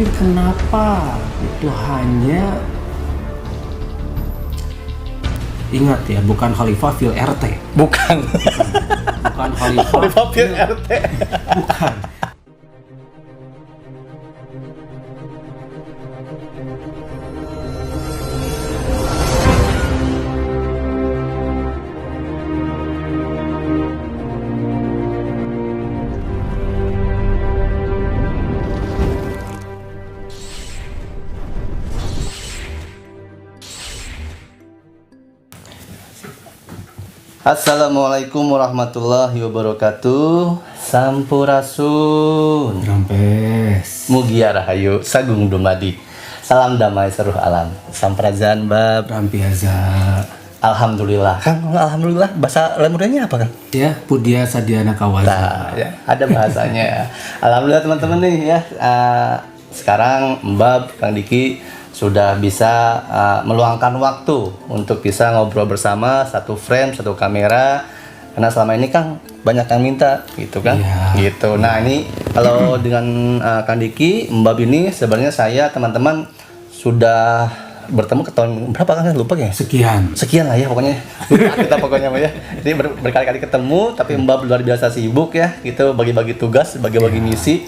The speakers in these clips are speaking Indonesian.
Tapi kenapa itu hanya, ingat ya, bukan Khalifah fil RT. Bukan. Bukan Khalifah Khalifah fil RT. Bukan. Assalamualaikum warahmatullahi wabarakatuh. Sampurasun. Rampes. Mugia rahayu sagung dumadi. Salam damai seruh alam. Samprazan bab. Rampiaza. Alhamdulillah. Kang, alhamdulillah bahasa lemurnya apa, Kang? Ya, Pudia Sadiana Kawaza. Nah, ya, ada bahasanya. Alhamdulillah teman-teman nih ya. Sekarang Mbak, Kang Diki sudah bisa meluangkan waktu untuk bisa ngobrol bersama, satu frame, satu kamera. Karena selama ini Kang banyak yang minta gitu kan. Iya. Gitu. Nah, ini kalau dengan Kang Diki, Mbak ini sebenarnya saya teman-teman sudah bertemu ke tahun berapa kan? Lupa ya? Sekian lah ya pokoknya. Lupa kita pokoknya Mbak ya. Jadi berkali-kali ketemu tapi Mbak luar biasa sibuk ya. Gitu bagi-bagi tugas, bagi-bagi misi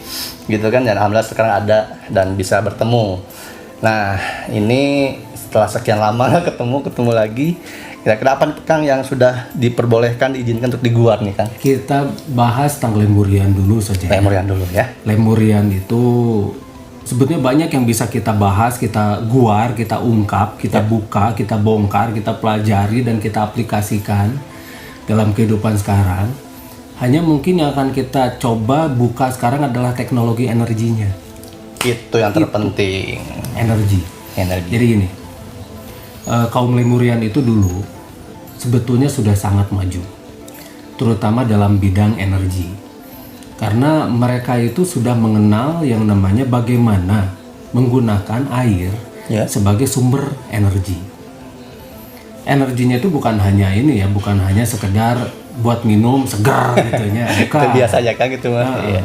gitu kan, dan alhamdulillah sekarang ada dan bisa bertemu. Nah, ini setelah sekian lama ketemu lagi. Kira-kira apa Kang yang sudah diperbolehkan, diizinkan untuk diguar nih Kang? Kita bahas tentang Lemurian dulu saja. Lemurian dulu ya. Lemurian itu sebetulnya banyak yang bisa kita bahas, kita guar, kita ungkap, kita buka, kita bongkar, kita pelajari dan kita aplikasikan dalam kehidupan sekarang. Hanya mungkin yang akan kita coba buka sekarang adalah teknologi energinya. Itu yang terpenting. Energi. Jadi gini, kaum Lemurian itu dulu sebetulnya sudah sangat maju, terutama dalam bidang energi, karena mereka itu sudah mengenal yang namanya bagaimana menggunakan air sebagai sumber energi. Energinya itu bukan hanya ini ya, bukan hanya sekedar buat minum segar gitunya, bukan. Itu biasa aja kan gitu Mas. Iya.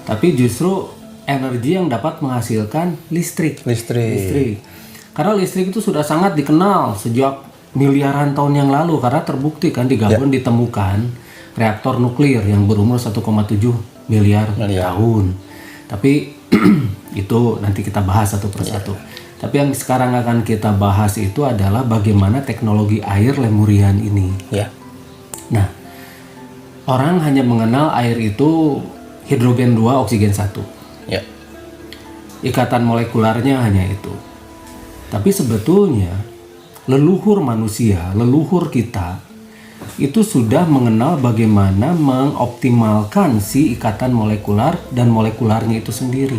Tapi justru energi yang dapat menghasilkan listrik. Karena listrik itu sudah sangat dikenal sejak miliaran tahun yang lalu, karena terbukti kan di Gabon ditemukan reaktor nuklir yang berumur 1,7 miliar tahun. Tapi itu nanti kita bahas satu persatu. Tapi yang sekarang akan kita bahas itu adalah bagaimana teknologi air Lemurian ini. Nah, orang hanya mengenal air itu hidrogen 2, oksigen 1. Ikatan molekularnya hanya itu. Tapi sebetulnya leluhur manusia, leluhur kita itu sudah mengenal bagaimana mengoptimalkan si ikatan molekular dan molekularnya itu sendiri.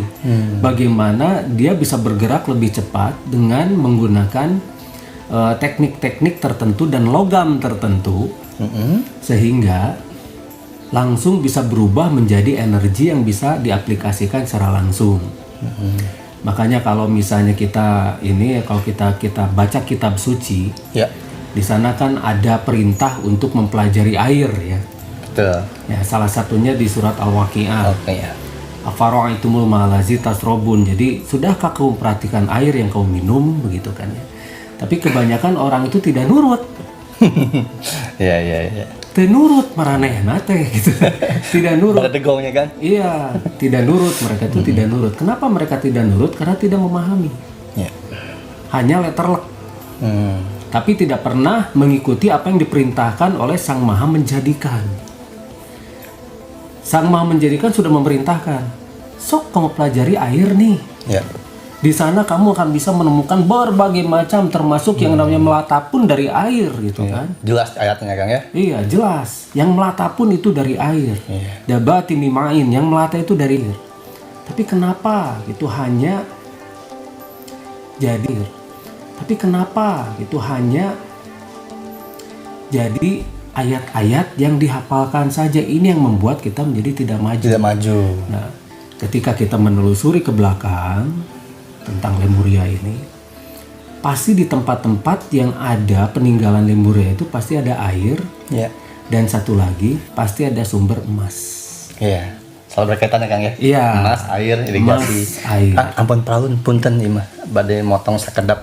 Bagaimana dia bisa bergerak lebih cepat dengan menggunakan teknik-teknik tertentu dan logam tertentu, sehingga langsung bisa berubah menjadi energi yang bisa diaplikasikan secara langsung. Makanya kalau misalnya kita ini, kalau kita baca kitab suci, di sana kan ada perintah untuk mempelajari air ya. Betul. Ya, salah satunya di surat Al-Waqi'ah. Afara'aitumul ma'alazi tasrobun. Jadi sudahkah kau perhatikan air yang kau minum, begitu kan ya. Tapi kebanyakan orang itu tidak nurut. Tenurut maranehna teh gitu. Tidak nurut. Pada degongnya kan? Iya, tidak nurut, mereka itu tidak nurut. Kenapa mereka tidak nurut? Karena tidak memahami. Hanya letterlek. Tapi tidak pernah mengikuti apa yang diperintahkan oleh Sang Maha Menjadikan. Sang Maha Menjadikan sudah memerintahkan, sok kamu pelajari air nih. Di sana kamu akan bisa menemukan berbagai macam, termasuk yang namanya melata pun dari air gitu kan. Jelas ayatnya Kang ya? Iya, jelas. Yang melata pun itu dari air. Dabati mimain, yang melata itu dari air. Tapi kenapa itu hanya jadi? Tapi kenapa itu hanya jadi ayat-ayat yang dihafalkan saja? Ini yang membuat kita menjadi tidak maju. Nah, ketika kita menelusuri ke belakang tentang Lemuria ini, pasti di tempat-tempat yang ada peninggalan Lemuria itu pasti ada air, dan satu lagi pasti ada sumber emas. Soal berkaitan ya Kang ya. Iya. Emas, air, irigasi. Air. Ampun praun punten ieu mah. Bade motong sakedap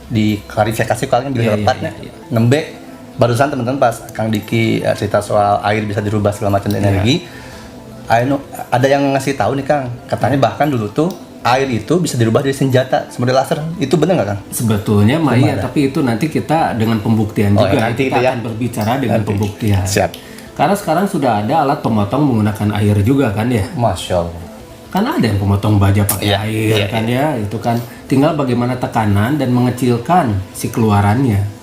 di klarifikasi kalian bila tepatnya. Nembe barusan teman-teman pas Kang Diki cerita soal air bisa dirubah segala macam energi. Ada yang ngasih tahu nih Kang, katanya bahkan dulu tuh air itu bisa dirubah jadi senjata seperti laser. Itu benar nggak Kang? Sebetulnya Maya, tapi itu nanti kita dengan pembuktian juga. Nanti kita ya. akan berbicara dengan pembuktian. Siap. Karena sekarang sudah ada alat pemotong menggunakan air juga kan ya. Masya Allah. Kan ada yang pemotong baja pakai air kan ya. Itu kan tinggal bagaimana tekanan dan mengecilkan si keluarannya.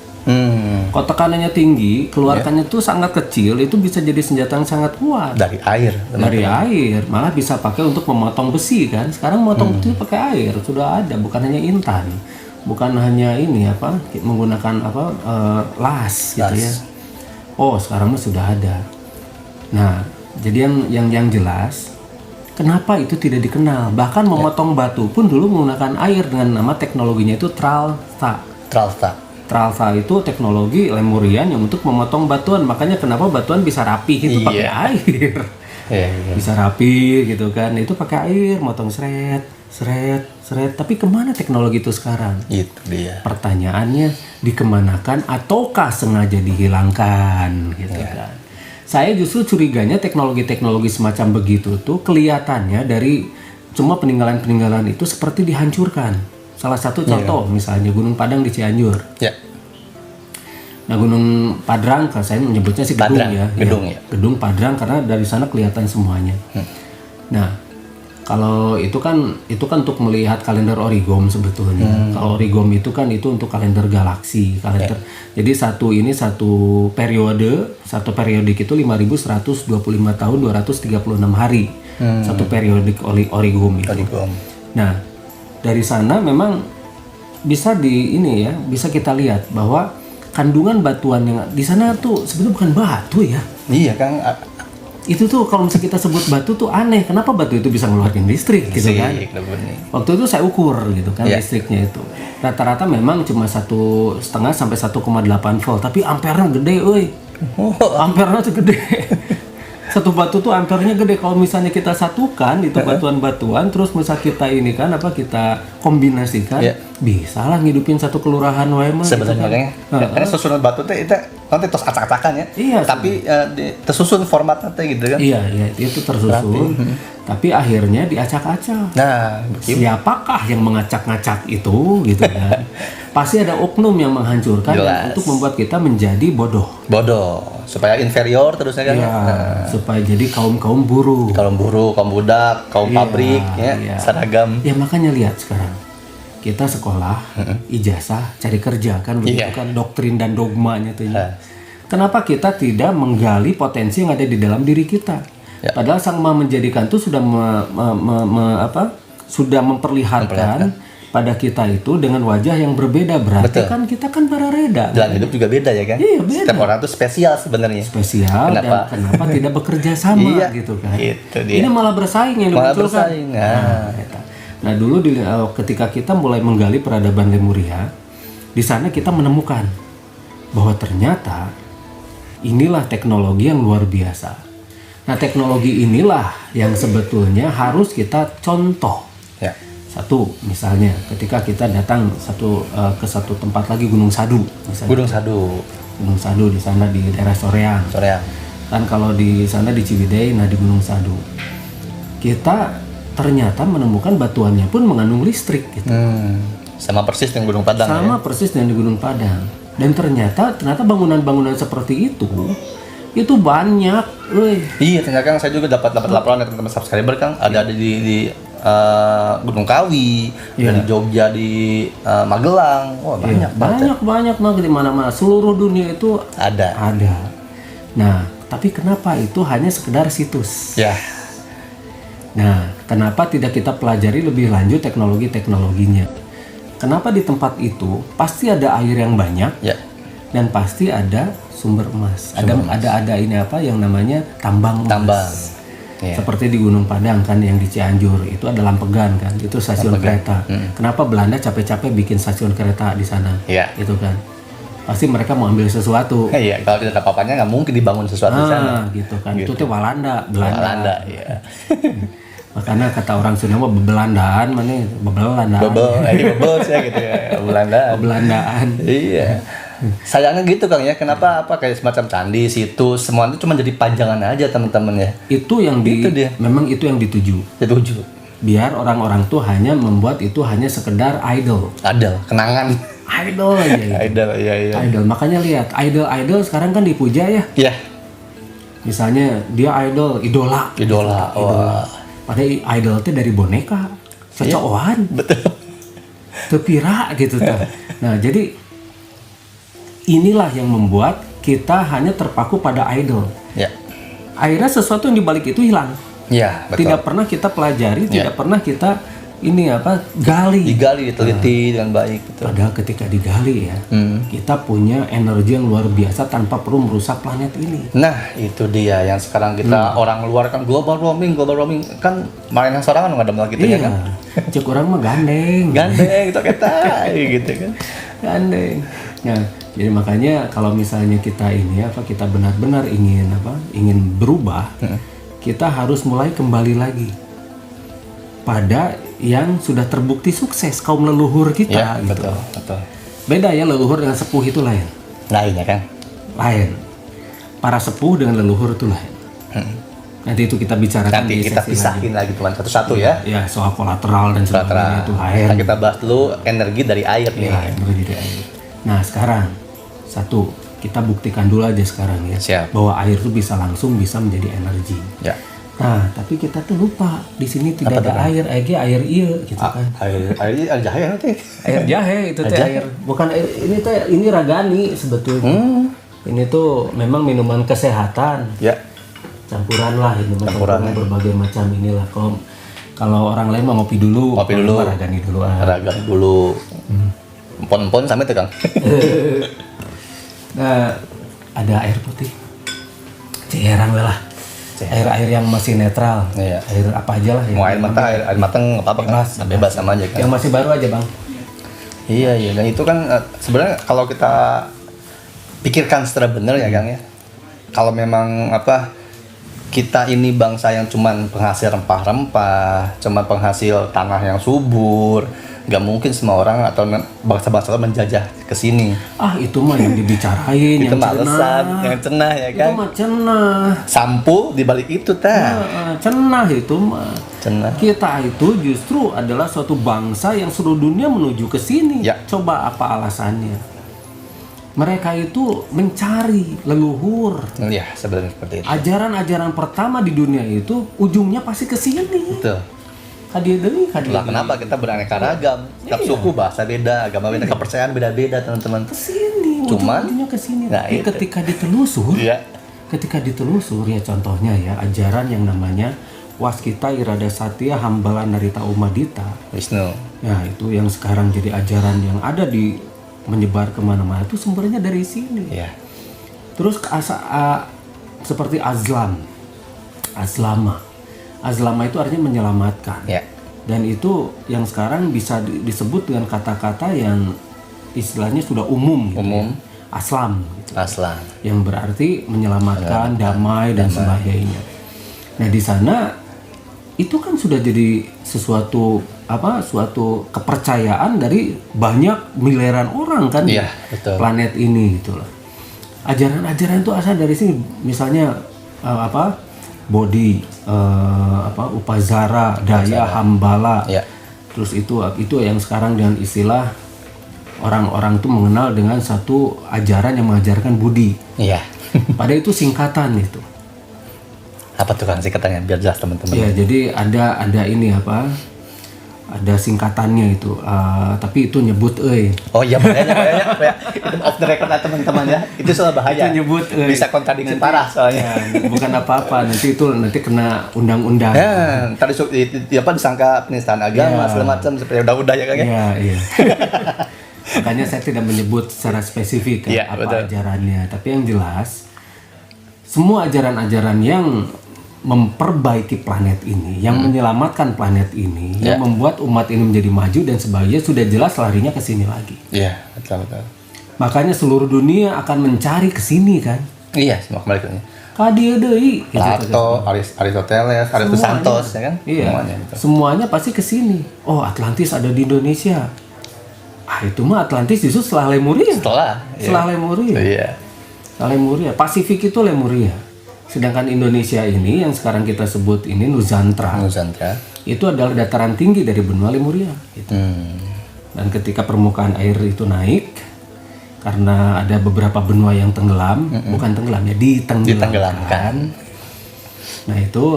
Kalau tekanannya tinggi, keluarkannya tuh sangat kecil, itu bisa jadi senjata yang sangat kuat. Dari air. Dari air, malah bisa pakai untuk memotong besi kan. Sekarang memotong besi pakai air sudah ada, bukan hanya intan, bukan hanya ini apa, menggunakan las gitu ya. Oh sekarang sudah ada. Nah, jadi yang jelas, kenapa itu tidak dikenal? Bahkan memotong batu pun dulu menggunakan air dengan nama teknologinya itu tralsa. Tralsa itu teknologi Lemurian yang untuk memotong batuan. Makanya kenapa batuan bisa rapi gitu pakai air. Bisa rapi gitu kan. Itu pakai air, motong seret. Tapi kemana teknologi itu sekarang? Itu dia. Pertanyaannya, dikemanakan ataukah sengaja dihilangkan gitu kan. Saya justru curiganya teknologi-teknologi semacam begitu tuh kelihatannya dari cuma peninggalan-peninggalan itu seperti dihancurkan. Salah satu contoh misalnya Gunung Padang di Cianjur. Nah Gunung Padrang, kalau saya menyebutnya sih gedung ya. Gedung Padrang karena dari sana kelihatan semuanya. Nah kalau itu kan untuk melihat kalender origom sebetulnya. Kalau origom itu kan itu untuk kalender galaksi, kalender. Jadi satu periodik itu 5.125 tahun 236 hari. Satu periodik origom itu. Nah dari sana memang bisa bisa kita lihat bahwa kandungan batuan yang di sana tuh sebenarnya bukan batu ya. Iya Kang. Itu tuh kalau misalnya kita sebut batu tuh aneh. Kenapa batu itu bisa ngeluarin listrik gitu kan? Waktu itu saya ukur gitu kan listriknya itu. Rata-rata memang cuma 1,5 sampai 1,8 volt. Tapi ampernya gede, ampernya tuh gede. Satu batu tuh ampernya gede. Kalau misalnya kita satukan itu batuan-batuan terus misalnya kita ini kan kita kombinasikan bisa lah ngidupin satu kelurahan wae mah sebenarnya gitu kan. Karena susunan batu teh itu nanti terus acak-acakan ya. Iya, tapi tersusun formatnya teh gitu kan. Iya, itu tersusun. Tapi akhirnya diacak-acak. Nah, siapakah yang mengacak-ngacak itu gitu kan? Pasti ada oknum yang menghancurkan untuk membuat kita menjadi bodoh supaya inferior terusnya kan. Supaya jadi kaum buruh, kaum budak, kaum pabrik seragam. Ya makanya lihat sekarang kita sekolah, ijazah, cari kerja kan begitu kan doktrin dan dogmanya tuh. Kenapa kita tidak menggali potensi yang ada di dalam diri kita? Padahal Sang Maha Menjadikan itu sudah sudah memperlihatkan pada kita itu dengan wajah yang berbeda. Berarti kan kita kan para reda. Jalan hidup juga beda ya kan? Iya, beda. Setiap orang itu spesial sebenarnya. Spesial. Kenapa tidak bekerja sama gitu kan? Itu dia. Ini malah bersaing yang dimunculkan. Nah dulu ketika kita mulai menggali peradaban Lemuria, di sana kita menemukan bahwa ternyata inilah teknologi yang luar biasa. Nah teknologi inilah yang sebetulnya harus kita contoh. Satu, misalnya ketika kita datang ke satu tempat lagi Gunung Sadu. Misalnya. Gunung Sadu di sana di daerah Soreang. Kan kalau di sana di Ciwidey, nah di Gunung Sadu. Kita ternyata menemukan batuannya pun mengandung listrik gitu. Sama persis dengan Gunung Padang. Persis dengan di Gunung Padang. Dan ternyata bangunan-bangunan seperti itu banyak. Iya, ternyata kan saya juga dapat laporan dari teman-teman subscriber Kang, ada di Gunung Kawi, dari Jogja di Magelang. Wah, banyak di mana-mana. Seluruh dunia itu ada. Nah, tapi kenapa itu hanya sekedar situs? Nah, kenapa tidak kita pelajari lebih lanjut teknologinya? Kenapa di tempat itu pasti ada air yang banyak dan pasti ada sumber emas. Ada ini yang namanya tambang emas. Seperti di Gunung Padang kan yang di Cianjur itu ada Lampegan kan, itu stasiun kereta. Kenapa Belanda capek-capek bikin stasiun kereta di sana? Itu kan. pasti mereka mau ambil sesuatu. Iya, kalau tidak ada apa-apanya nggak mungkin dibangun sesuatu di sana. Gitu kan. Gitu. Itu tuh Belanda, iya. Makanya kata orang Sunda mah bebelandaan, mana bebelandaan. Bebel sih gitu ya, Bebelandaan. Iya. Sayangnya gitu Kang ya, kenapa kayak semacam candi, situs, semua itu cuma jadi panjangan aja teman-teman ya. Itu yang memang itu yang dituju. Biar orang-orang tuh hanya membuat itu hanya sekedar idol, kenangan. Idol aja gitu. Iya. Idol. Makanya lihat, idol sekarang kan dipuja ya. Iya. Misalnya dia idola. Wah. Padahal idol itu dari boneka, secoan. Betul. Tepira gitu tuh. Nah, jadi inilah yang membuat kita hanya terpaku pada idol. Ya. Akhirnya sesuatu yang dibalik itu hilang. Ya, betul. Tidak pernah kita pelajari, tidak pernah kita gali, diteliti dengan baik. Betul. Padahal ketika digali ya, kita punya energi yang luar biasa tanpa perlu merusak planet ini. Nah, itu dia yang sekarang kita orang luar kan global warming kan main sorangan nggak ada gitu ya kan. Cek orang mah gandeng itu kita gitu kan. Gandeng. Nah, jadi makanya kalau misalnya kita kita benar-benar ingin berubah, kita harus mulai kembali lagi pada yang sudah terbukti sukses, kaum leluhur kita. Ya, gitu. Betul. Beda ya, leluhur dengan sepuh itu lain. Lain ya kan? Lain. Para sepuh dengan leluhur itu lain. Nanti itu kita bicarakan. Nanti kita pisahin lagi teman satu-satu ya. Ya, soal kolateral dan sebagainya itu lain. Nah, kita bahas dulu energi dari air nih. Energi dari air. Nah, sekarang kita buktikan dulu aja sekarang ya. Siap. Bahwa air itu bisa menjadi energi. Ya. Nah, tapi kita tuh lupa di sini tidak ada air, air iya gitu kan. Air jahe nanti. Air jahe itu teh air, bukan air ini ragani sebetulnya. Ini tuh memang minuman kesehatan. Ya. Campuran lah campuran berbagai macam inilah. Kalau orang lain mau ngopi dulu. Ragani dulu. Empon sampai tuh Kang. Nah, ada air putih. Cairan lah. Air yang masih netral. Iya. Air apa aja lah. Mau air matang nggak apa-apa kan? Bebas sama aja kan. Yang masih baru aja Bang. Iya. Dan itu kan sebenarnya kalau kita pikirkan secara benar ya Kang ya. Kalau memang kita ini bangsa yang cuman penghasil rempah-rempah, cuman penghasil tanah yang subur, nggak mungkin semua orang atau bangsa-bangsa menjajah ke sini. Itu mah yang dibicarain, itu mah alasan, yang cenah ya kan. Itu mah cenah. Sampo di balik itu Cenah itu mah. Cenah. Kita itu justru adalah suatu bangsa yang seluruh dunia menuju ke sini. Ya. Coba apa alasannya? Mereka itu mencari leluhur. Iya, sebenarnya seperti itu. Ajaran-ajaran pertama di dunia itu ujungnya pasti ke sini. Betul. Hadir. Kenapa kita beraneka ragam? Setiap suku bahasa beda, agama beda, kepercayaan beda-beda teman-teman. Kesini. Ujungnya kesini. Tapi ketika ditelusur ya contohnya ya ajaran yang namanya Waskita Irada Satya Hambala Narita Umadita. Wisnu. Ya itu yang sekarang jadi ajaran yang ada menyebar kemana-mana itu sumbernya dari sini. Ya. Terus seperti Azlama itu artinya menyelamatkan. Ya. Dan itu yang sekarang bisa disebut dengan kata-kata yang istilahnya sudah umum. Gitu ya. Aslam. Gitu. Aslam. Yang berarti menyelamatkan, damai dan sebagainya. Nah di sana itu kan sudah jadi suatu kepercayaan dari banyak miliaran orang kan di planet ini gitu loh. Ajaran-ajaran itu asal dari sini, misalnya Bodhi, Upazara, Daya, Hambala. Ya. Terus itu yang sekarang dengan istilah orang-orang tuh mengenal dengan satu ajaran yang mengajarkan budi. Iya. Padahal itu singkatan itu. Apa tuh kan singkatannya biar jelas teman-teman? Ya, jadi ada ini ada singkatannya itu, tapi itu nyebut Oh iya bahaya. Itu off the record teman-teman ya. Itu soal bahaya. Itu nyebut bisa kontradiksi parah soalnya. Ya, bukan apa-apa, nanti kena undang-undang. Ya, tadi disangka penistaan agama segala macam seperti udah ya kan ya. Iya. Makanya saya tidak menyebut secara spesifik ajarannya, tapi yang jelas semua ajaran-ajaran yang memperbaiki planet ini, yang menyelamatkan planet ini, yang membuat umat ini menjadi maju dan sebagainya sudah jelas larinya ke sini lagi. Iya, betul. Makanya seluruh dunia akan mencari ke sini kan. Iya, semua kembali ke sini. Kadia deui Plato, Aristoteles, Aristoteles Santos ya kan? Iya. Semuanya pasti ke sini. Oh, Atlantis ada di Indonesia. Itu mah Atlantis justru setelah Lemuria. Setelah Lemuria. Iya. Lemuria. Pasifik itu Lemuria. Sedangkan Indonesia ini yang sekarang kita sebut ini Nusantara. Itu adalah dataran tinggi dari benua Lemuria. Gitu. Dan ketika permukaan air itu naik, karena ada beberapa benua yang tenggelam, bukan tenggelam ya, ditenggelamkan. Nah itu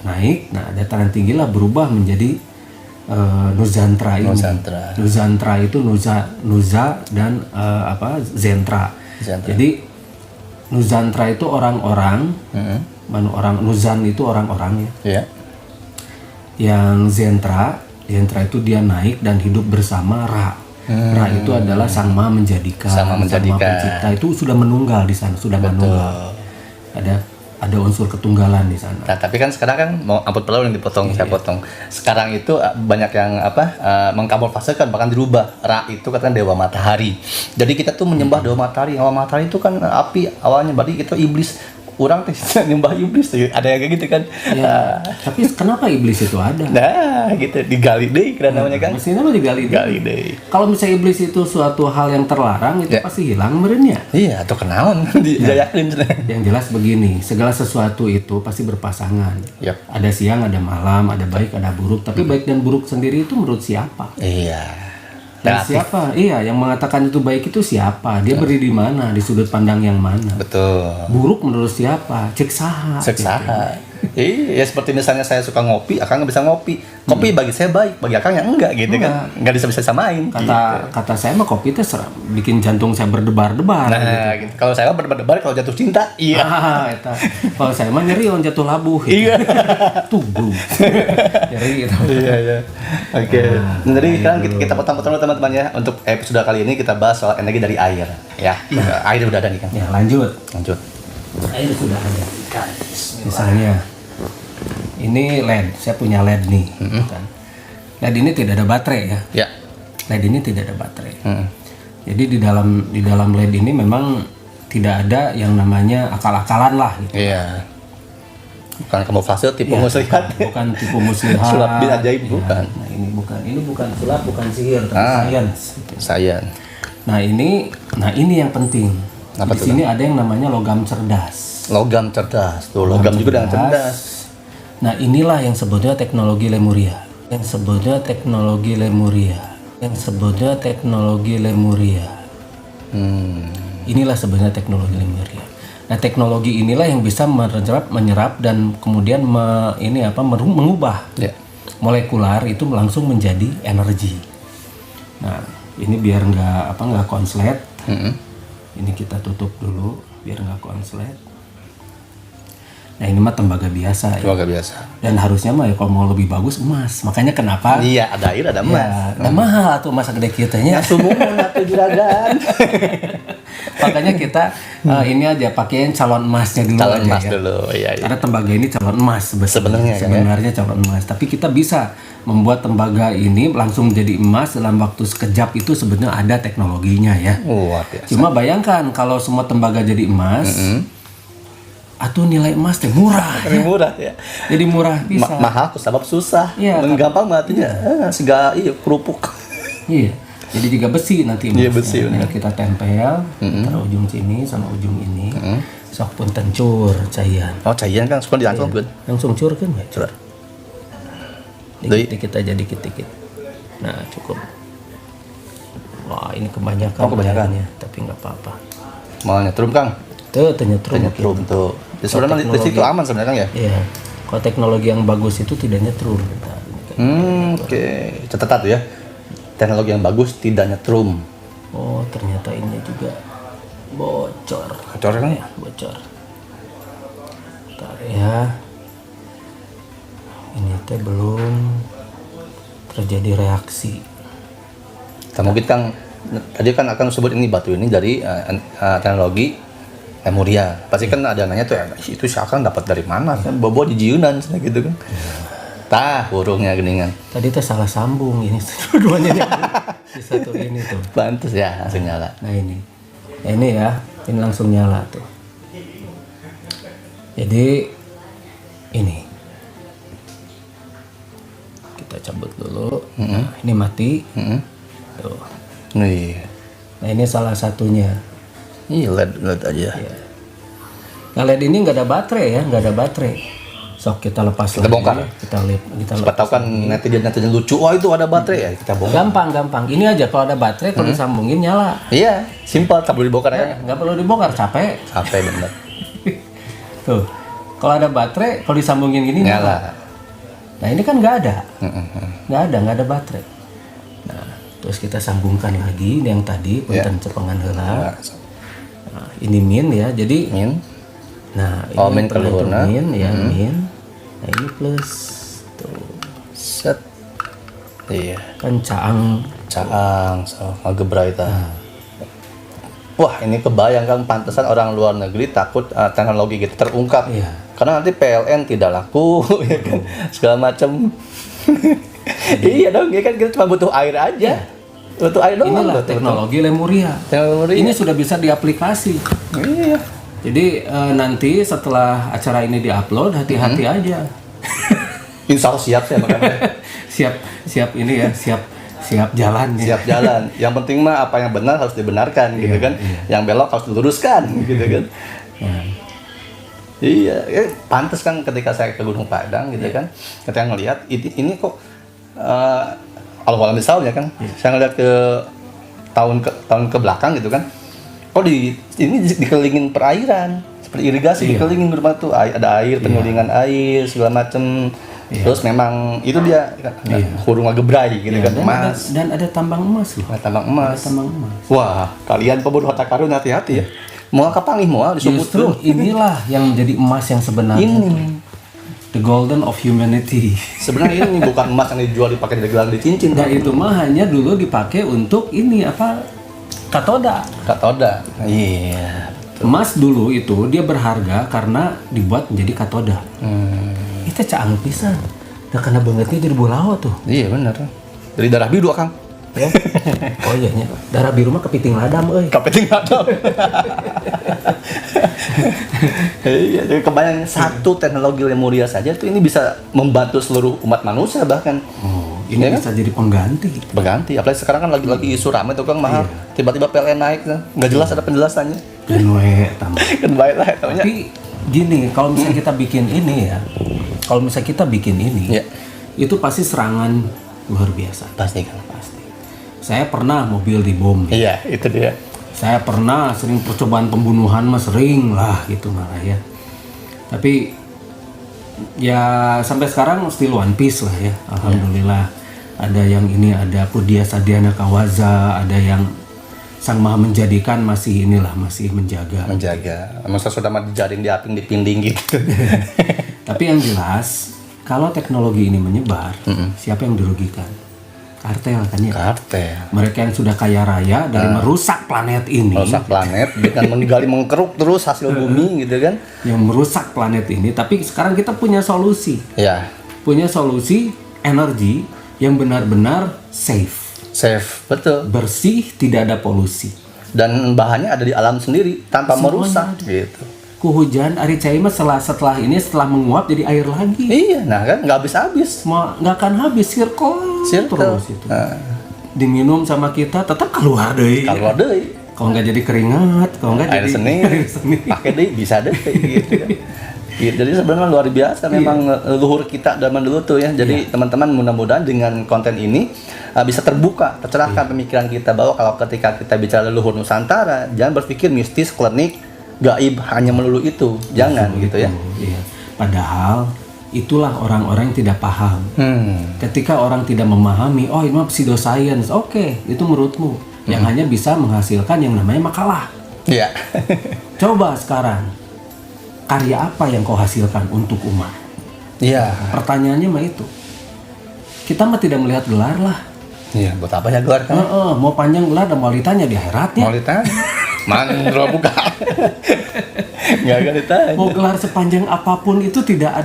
naik, nah dataran tinggi lah berubah menjadi Nusantara ini. Nusantara itu Nuza dan Zentra. Jadi Nusantara itu orang-orang, Nuzan itu orang-orang ya. Yang Zentra itu dia naik dan hidup bersama Ra. Ra itu adalah Sang Maha Menjadikan, Sang Maha Pencipta, itu sudah menunggal di sana, sudah menunggal. Ada unsur ketunggalan di sana. Nah, tapi kan sekarang kan mau amput perlu yang dipotong, saya potong. Sekarang itu banyak yang mengkamuflasekan, bahkan dirubah. Ra itu katanya dewa matahari. Jadi kita tuh menyembah dewa matahari. Dewa matahari itu kan api awalnya, berarti itu iblis. Orang nyembah iblis tuh, ada yang kayak gitu kan. Ya, tapi kenapa iblis itu ada? Nah, gitu, digali deh kira namanya kan. Mestinya mah digali deh. Kalau misalnya iblis itu suatu hal yang terlarang, itu pasti hilang merenya. Iya, atau kenaon dijayakeun. Yang jelas begini, segala sesuatu itu pasti berpasangan. Ada siang, ada malam, ada baik, ada buruk. Tapi baik dan buruk sendiri itu menurut siapa? Iya. Dan siapa? Iya, yang mengatakan itu baik itu siapa? Dia berdiri di mana? Di sudut pandang yang mana? Betul. Buruk menurut siapa? Cek saha. Iya, seperti misalnya saya suka ngopi, Akang nggak bisa ngopi. Kopi bagi saya baik, bagi Akang yang enggak gitu kan. Enggak bisa samain. Kata saya mah kopi itu bikin jantung saya berdebar-debar. Nah, gitu. Kalau saya mah berdebar-debar kalau jatuh cinta. Iya. Kalau saya mah nyeri on jatuh labuh. Iya. Tubuh. Nyeri gitu. Iya. Oke. Jadi sekarang kita potong-potong teman-teman ya. Untuk episode kali ini kita bahas soal energi dari air. Ya. Air udah ada nih kan. Ya, lanjut. Air sudah ada. Misalnya ini LED, saya punya LED nih, kan. LED ini tidak ada baterai ya. LED ini tidak ada baterai. Jadi di dalam LED ini memang tidak ada yang namanya akal-akalan lah. Gitu. Iya. Bukan kamuflase tipu muslihat. Bukan tipu muslihat. Sulap bin ajaib bukan. Nah ini bukan sulap, bukan sihir, tapi sains. Nah ini yang penting. Di sini ada yang namanya logam cerdas. Logam juga dengan cerdas. Nah inilah yang sebetulnya teknologi Lemuria. Inilah sebenarnya teknologi Lemuria. Nah teknologi inilah yang bisa menyerap dan kemudian mengubah molekular itu langsung menjadi energi. Nah ini biar nggak konslet. Ini kita tutup dulu biar nggak konslet. Nah ini mah tembaga biasa. Dan harusnya mah ya kalau mau lebih bagus emas. Makanya kenapa? Iya, ada air ada emas. Ya, mahal tuh emas gede kitanya. Sumumun atau juragan. Makanya kita ini aja pakein calon emasnya dulu calon aja emas ya. Dulu. Iya. Karena tembaga ini calon emas sebenarnya calon emas. Tapi kita bisa membuat tembaga ini langsung menjadi emas dalam waktu sekejap, itu sebenarnya ada teknologinya ya. Cuma bayangkan kalau semua tembaga jadi emas. Atau nilai emas teh murah ya. Jadi murah bisa. Mahal sebab susah. Iya, gampang matinya. Segala kerupuk. Iya. Jadi juga besi nanti. Iya, besi. Kita tempel antara ujung sini sama ujung ini. Sok pun tencur caian. Oh, caian kan suka dilangsung kan. Langsung cur kan ya? Cur. Dikit-dikit aja dikit-dikit. Nah, cukup. Wah, ini kebanyakan ya, tapi nggak apa-apa. Mau nyetrum, Kang? Nyetrum tuh. Ya, sebenarnya di situ aman sebenarnya ya. Iya. Kalau teknologi yang bagus itu tidak nyetrum. Oke. Catat tuh ya. Teknologi yang bagus tidak nyetrum. Oh, ternyata ini juga bocor. Bocor kan? Ya, bocor. Bentar ya. Ini teh belum terjadi reaksi. Mungkin Kang tadi kan akan sebut ini batu ini dari teknologi Lemuria. Pasti kan ada nanya tuh, itu si Akang dapat dari mana? Kan bobo di jieunan gitu kan. Hurungnya geningan. Tadi tuh salah sambung ini dua-duanya nih. Di satu ini tuh. Pantes ya langsung nyala. Nah ini ya, ini langsung nyala tuh. Jadi ini kita cabut dulu. Nah, ini mati. Tuh. Iya. Nah ini salah satunya. Iya LED aja. Ya. Nah LED ini nggak ada baterai ya, nggak ada baterai. Sok kita lepas Kita lagi. bongkar. Kita Siapa tahu kan netizen lucu, wah itu ada baterai ya, kita bongkar. Gampang. Ini aja kalau ada baterai kalau disambungin nyala. Iya, simpel, tak perlu dibongkar ya. Nggak perlu dibongkar, capek. Capek bener. Tuh, kalau ada baterai kalau disambungin gini Nyala. Nah ini kan nggak ada, nggak ada baterai. Nah terus kita sambungkan lagi ini yang tadi punten cepengan heula. Nah, ini min ya, jadi Min. nah Oh, ini min keluarna. min ya min. Nah ini plus tuh Set. Iya. kan caang. So algebra itu. Wah, ini kebayang kan, pantesan orang luar negeri takut teknologi kita terungkap. Iya. Karena nanti PLN tidak laku, ya kan? Segala macam. Iya dong, ya kan kita cuma butuh air aja. Butuh air doang. Inilah teknologi Lemuria. Ini sudah bisa diaplikasi. Iya. Jadi nanti setelah acara ini diupload, hati-hati aja. Insya Allah siap saya makanya. siap ini ya, siap jalan ya. Siap jalan. Yang penting mah apa yang benar harus dibenarkan, gitu kan. Yang belok harus diluruskan, gitu kan. Iya, pantas kan ketika saya ke Gunung Padang, gitu kan. Ketika ngelihat ini kok awal-awal misalnya kan, saya ngelihat ke tahun ke belakang gitu kan. Kok ini dikelilingin perairan, seperti irigasi dikelilingin rumah tuh, ada air, penyulingan air segala macem. Terus memang itu dia hurung algebrai gitu kan, emas. Dan ada tambang emas loh. Tambang emas. Ada tambang emas. Wah, kalian pemburu harta karun hati-hati ya. Moal kapangih moal Justru inilah yang menjadi emas yang sebenarnya. Ini The golden of humanity. sebenarnya ini bukan emas yang dijual dipakai di gelang di cincin. Nah itu mah hanya dulu dipakai untuk ini apa? Katoda. Katoda. Iya. Emas dulu itu dia berharga karena dibuat menjadi katoda. Itu caang pisan. Nah karena bangetnya jadi bulawa tuh. Iya benar. Dari darah biru Kang. Ya. Oh iya nya. Darah biru mah kepiting ladam euy. Kepiting ladam. Iya, jadi kebayang satu teknologi Lemuria saja tuh ini bisa membantu seluruh umat manusia bahkan. Ini ya bisa kan? Jadi pengganti. Apalagi sekarang kan lagi isu rame tuh Kang mahal. Tiba-tiba PLN naik, nggak jelas ada penjelasannya. Dan tambah. Kan baik lah taunya. Tapi gini, kalau misalnya kita bikin ini ya, itu pasti serangan luar biasa. Pasti kan. Saya pernah mobil dibom. Iya, itu dia. Saya pernah sering percobaan pembunuhan mah sering lah gitu malah ya. Tapi ya sampai sekarang still one piece lah ya. Alhamdulillah. Ada yang ini, ada Pudya Sadyana Kawaza, ada yang Sang Maha Menjadikan masih menjaga. Masa sudah mah dijaring, diaping, dipinding gitu. Tapi yang jelas, kalau teknologi ini menyebar, siapa yang dirugikan? Kartel kan ya. Kartel. Mereka yang sudah kaya raya dari merusak planet ini. Merusak planet dengan menggali mengkeruk terus hasil bumi gitu kan. Yang merusak planet ini, tapi sekarang kita punya solusi. Ya. Punya solusi energi yang benar-benar safe. Safe, betul. Bersih, tidak ada polusi. Dan bahannya ada di alam sendiri tanpa merusak gitu. Hujan ari cai mah setelah menguap jadi air lagi. Iya, nah kan nggak habis-habis. Nggak akan habis, circle terus itu. Diminum sama kita tetap keluar deh. Kalau nggak jadi keringat, kalau nggak jadi air seni. Pakai deh bisa deh gitu kan. Gitu. Jadi sebenarnya luar biasa memang leluhur kita zaman dulu tuh ya. Jadi teman-teman mudah-mudahan dengan konten ini bisa terbuka, tercerahkan pemikiran kita bahwa kalau ketika kita bicara leluhur Nusantara, jangan berpikir mistis, klinik, gaib hanya melulu itu, jangan gitu ya. Iya. Padahal itulah orang-orang yang tidak paham. Ketika orang tidak memahami, oh ini mah pseudoscience, oke, itu menurutmu yang hanya bisa menghasilkan yang namanya makalah. Iya. Coba sekarang, karya apa yang kau hasilkan untuk umat? Iya. Pertanyaannya mah itu. Kita mah tidak melihat gelar lah. Iya, buat apa ya gelar kan? Mau panjang gelar dan mau ditanya di akhiratnya. Mau ditanya. Mandro bukan. Nggak akan ditanya. Mau gelar sepanjang apapun itu tidak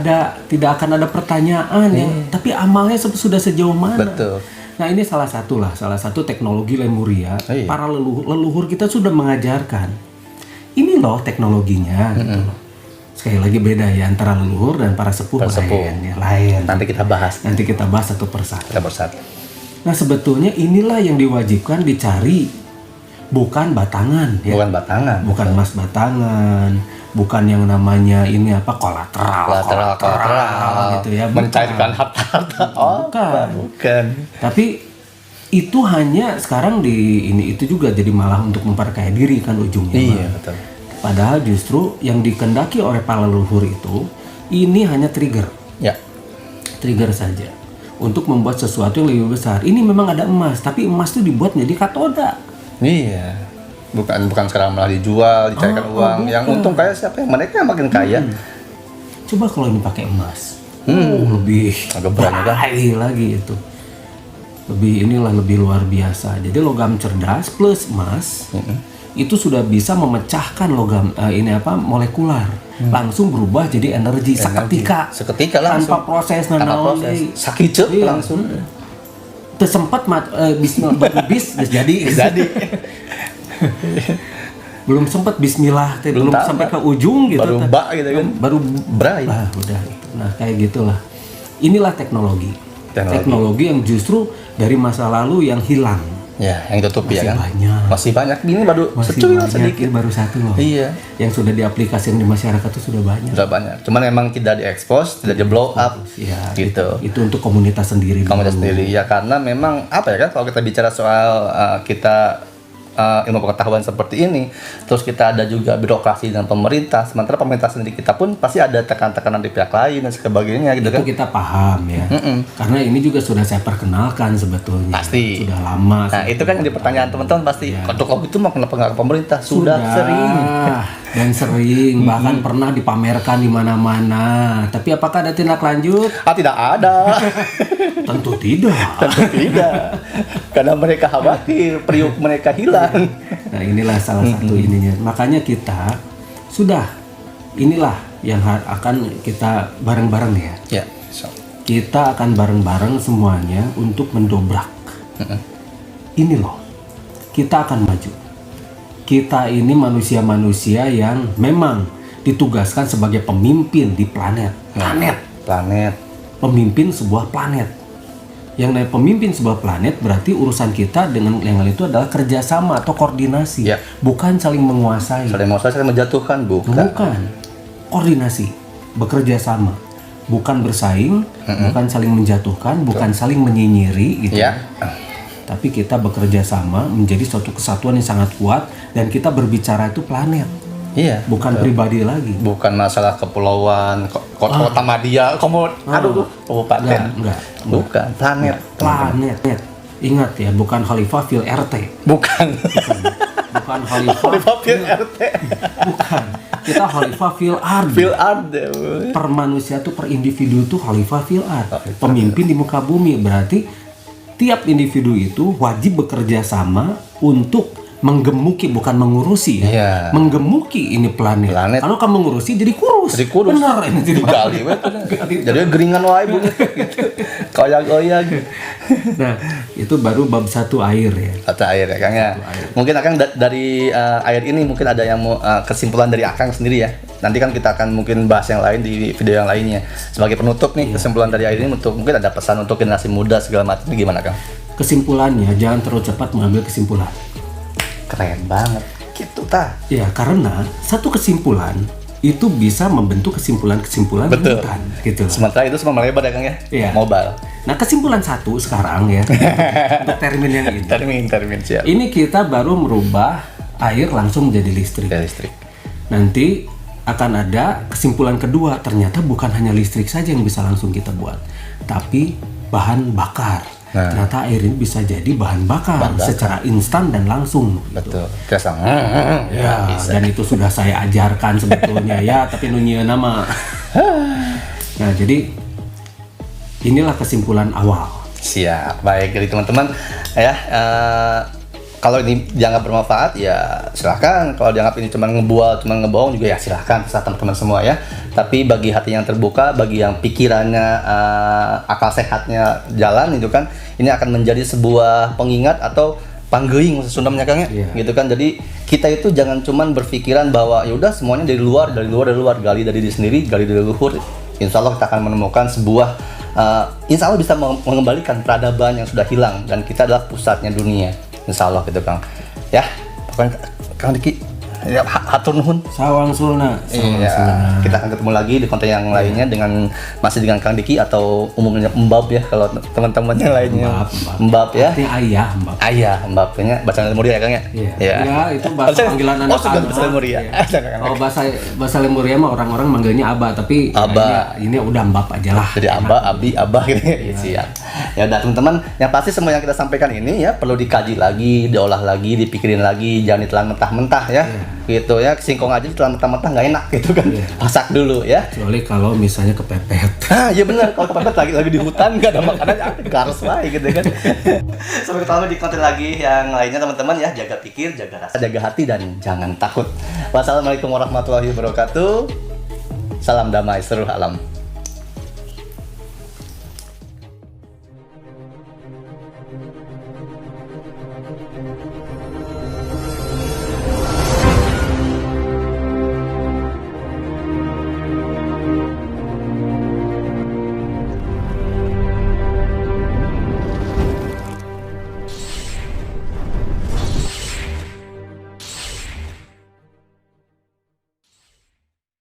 akan ada pertanyaan ya. Tapi amalnya sudah sejauh mana? Betul. Nah ini salah satu teknologi Lemuria. Para leluhur kita sudah mengajarkan. Ini loh teknologinya. Gitu loh. Sekali lagi beda ya antara leluhur dan para sepuh. Lain. Nanti kita bahas satu persatu. Kita bersatu. Nah sebetulnya inilah yang diwajibkan dicari, bukan batangan ya. Bukan emas batangan, bukan yang namanya ini apa kolateral gitu ya. Mencairkan harta. Bukan. Tapi itu hanya sekarang itu juga jadi malah untuk memperkaya diri kan ujungnya. Iya, betul. Padahal justru yang dikendaki oleh para leluhur itu ini hanya trigger. Ya. Trigger saja untuk membuat sesuatu yang lebih besar. Ini memang ada emas, tapi emas itu dibuat menjadi katoda. Iya. Bukan sekarang malah dijual, dicarikan uang. Bukan. Yang untung kaya siapa? Mereka yang makin kaya. Coba kalau ini pakai emas. Lebih agak berani lagi itu. Lebih luar biasa. Jadi logam cerdas plus emas itu sudah bisa memecahkan molekular. Langsung berubah jadi energi seketika langsung. Tanpa proses sakice langsung. Tersempat bis jadi. Belum sempat bismillah, belum sampai ke ujung gitu. Baru gitu kan. Baru berai. Udah itu. Nah, kayak gitulah. Inilah teknologi yang justru dari masa lalu yang hilang. Ya, yang ditutupi ya kan. Masih banyak. Ini baru sedikit. Baru satu loh. Iya. Yang sudah diaplikasikan di masyarakat itu sudah banyak. Cuman memang tidak diekspos, tidak di blow up. Ya, gitu. Itu untuk komunitas sendiri. Ya, karena memang apa ya kan kalau kita bicara soal kita ilmu pengetahuan seperti ini, terus kita ada juga birokrasi dan pemerintah, sementara pemerintah sendiri kita pun pasti ada tekanan-tekanan di pihak lain dan sebagainya gitu itu kan. Kita paham ya. Karena ini juga sudah saya perkenalkan sebetulnya. Pasti. Sudah lama. Nah, itu kan yang di pertanyaan teman-teman pasti. Kalau itu mah kenapa nggak ke pemerintah? Sudah sering. Bahkan pernah dipamerkan di mana-mana. Tapi apakah ada tindak lanjut? Tidak ada. Tentu tidak. Karena mereka khawatir periuk mereka hilang. Nah, inilah salah satu ininya. Makanya kita inilah yang akan kita bareng-bareng ya. Ya. Kita akan bareng-bareng semuanya untuk mendobrak. Ini loh. Kita akan maju. Kita ini manusia-manusia yang memang ditugaskan sebagai pemimpin di planet. Pemimpin sebuah planet. Yang namanya pemimpin sebuah planet berarti urusan kita dengan yang lain itu adalah kerjasama atau koordinasi, bukan saling menguasai. Saling menjatuhkan, bukan. Koordinasi, bekerja sama, bukan bersaing, bukan saling menjatuhkan, bukan saling menyinyiri, gitu. Tapi kita bekerja sama menjadi suatu kesatuan yang sangat kuat dan kita berbicara itu planet. Iya, bukan pribadi lagi. Bukan masalah kepulauan, kota Madia, kabupaten. Enggak. Bukan, planet. Ingat ya, bukan Khalifah fil RT. Bukan Khalifah fil RT. Bukan. Kita Khalifah fil ard. Per manusia tuh, per individu tuh Khalifah fil ard. Pemimpin di muka bumi, berarti tiap individu itu wajib bekerja sama untuk menggemuki, bukan mengurusi ya. Menggemuki ini planet. Kalau kamu mengurusi jadi kurus. Benar ini jadi gali. Jadi geringan wae Bu. Goyang-goyang. Nah, itu baru bab 1 air ya. Air ya Kang ya. Mungkin Akang dari air ini mungkin ada yang mau kesimpulan dari Akang sendiri ya. Nanti kan kita akan mungkin bahas yang lain di video yang lainnya. Sebagai penutup nih, kesimpulan dari air ini untuk mungkin ada pesan untuk generasi muda segala macam, ini gimana Kang? Kesimpulannya, jangan terlalu cepat mengambil kesimpulan. Keren banget gitu ya, karena satu kesimpulan itu bisa membentuk kesimpulan-kesimpulan lanjutan gitu. Sementara itu semua melebar ya Kang ya? Iya. Mobile. Nah, kesimpulan 1 sekarang ya untuk termin yang ini. Termin siap. Ini kita baru merubah air langsung menjadi listrik. Nanti akan ada kesimpulan kedua, ternyata bukan hanya listrik saja yang bisa langsung kita buat, tapi bahan bakar. Ternyata air ini bisa jadi bahan bakar secara instan dan langsung. Betul. Gitu. Ya, dan itu sudah saya ajarkan sebetulnya ya, tapi nunya nama. Nah, jadi inilah kesimpulan awal. Siap. Baik, jadi teman-teman ya, kalau ini dianggap bermanfaat ya silahkan, kalau dianggap ini cuma ngebual, cuma ngebohong juga ya silahkan, terserah teman-teman semua ya. Tapi bagi hati yang terbuka, bagi yang pikirannya akal sehatnya jalan itu kan, ini akan menjadi sebuah pengingat atau panggeuing Sundamnya Kang ya, gitu kan. Jadi kita itu jangan cuman berpikiran bahwa ya udah semuanya dari luar, gali dari diri sendiri, gali dari luhur. Insya Allah kita akan menemukan sebuah insya Allah bisa mengembalikan peradaban yang sudah hilang, dan kita adalah pusatnya dunia. Insya Allah gitu Kang. Ya, pokoknya Kang Diki, ya, hatur nuhun. Sawang Sulna. Iya, kita akan ketemu lagi di konten yang lainnya dengan masih dengan Kang Diki atau umumnya Mbab ya kalau teman-teman yang lainnya. Mbab ya. Artinya ayah, Mbab. Ayah, Mbab nya bahasa Lemuria ya Kang ya? Iya. Ya, itu bahasa panggilan anak. Bahasa Lemuria. Oh, bahasa Lemuria mah orang-orang manggilnya Aba, tapi Aba. ini udah Mbab aja lah. Jadi Aba, Abi, Abah gitu ya. Siap. Ya udah teman-teman, yang pasti semua yang kita sampaikan ini ya perlu dikaji lagi, diolah lagi, dipikirin lagi, jangan ditelan mentah-mentah ya. Gitu ya, singkong aja ditelan mentah-mentah nggak enak gitu kan. Masak dulu ya. Kecuali kalau misalnya kepepet. Iya benar, kalau kepepet lagi di hutan nggak ada makanan, harus baik gitu kan. Sampai ketemu di konten lagi yang lainnya teman-teman ya. Jaga pikir, jaga rasa, jaga hati, dan jangan takut. Wassalamualaikum warahmatullahi wabarakatuh. Salam damai seluruh alam.